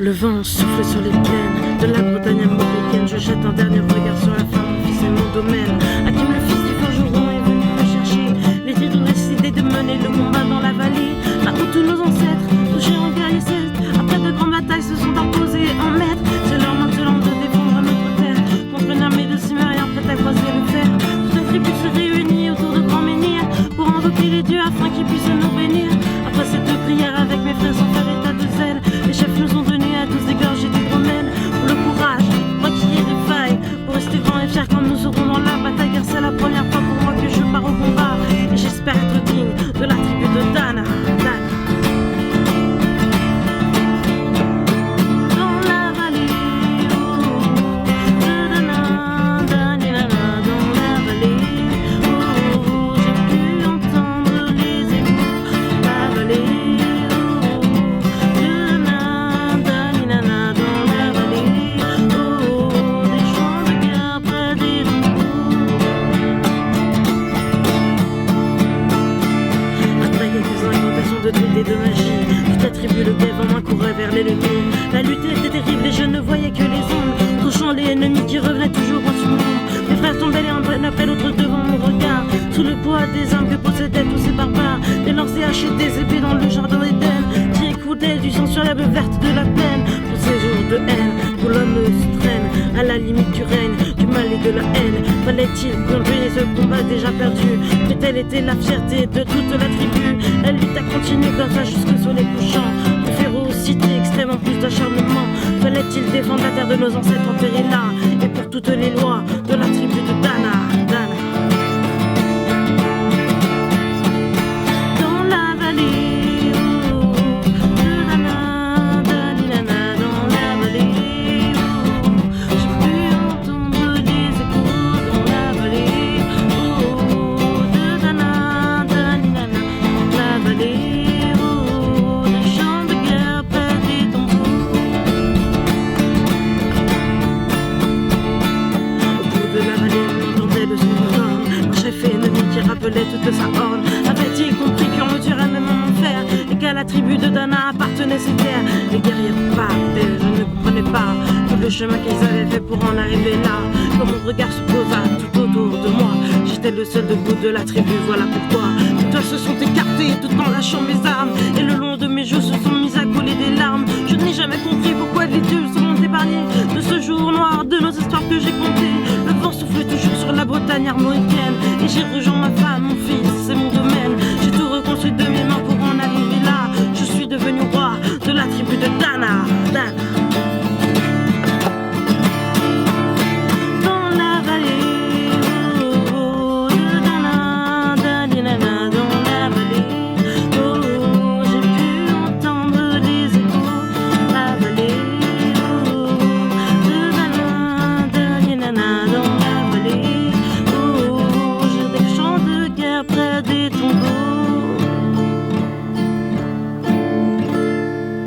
Le vent souffle sur les plaines de la Bretagne armoricaine. Je jette un dernier regard sur la femme, mon fils et mon domaine. Hakim, le fils du forgeron, est venu me chercher. Les dieux ont décidé de mener le combat dans la vallée, là où tous nos ancêtres, tous géants guerriers celtes, après de grandes batailles, se sont imposés en maîtres. C'est leur maintenant de défendre notre terre contre une armée de cimériens prête à croiser le fer. Toutes les tribus se réunissent autour de grands menhirs pour invoquer les dieux afin qu'ils puissent nous bénir. Après cette prière avec mes frères sans faire état de zèle, les chefs nous ont donné à tous égorgés d'hydromel. Pour le courage, moi qui ai des failles, pour rester grands et fiers quand nous serons dans la bataille, car c'est la première fois pour moi que je pars au combat. Et j'espère être digne de la tribu de Dana. De magie, toute la tribu le glaive en main courait vers l'ennemi. La lutte était terrible et je ne voyais que les ombres, touchant les ennemis qui revenaient toujours en surnombre. Mes frères tombaient l'un après l'autre devant mon regard, sous le poids des armes que possédaient tous ces barbares. Des lancers hachés, des épées dans le jardin d'Éden, qui écoutaient du sang sur l'herbe verte de la plaine. Pour ces jours de haine, où l'homme se traîne à la limite du règne, du mal et de la haine. Fallait-il continuer ce combat déjà perdu? Mais telle était la fierté de toute la tribu. Elle lutte à continuer comme ça jusque sur les couchants. Plus férocité, extrêmement plus d'acharnement. Fallait-il défendre la terre de nos ancêtres enterrés là? Et pour toutes les lois de la tribu de Dana. Rappelait toute sa horde. Avait-il compris qu'on le tuerait même en enfer, et qu'à la tribu de Dana appartenaient ces terres? Les guerriers partaient, je ne comprenais pas tout le chemin qu'ils avaient fait pour en arriver là. Quand mon regard se posa tout autour de moi, j'étais le seul debout de la tribu, voilà pourquoi les toiles se sont écartées tout en lâchant mes armes, et le long de mes joues se sont mis à couler des larmes. Je n'ai jamais compris pourquoi les dieux seront épargnés de ce jour noir de nos histoires que j'ai contées. Le vent souffle toujours sur la Bretagne armoricaine, et j'ai rejoint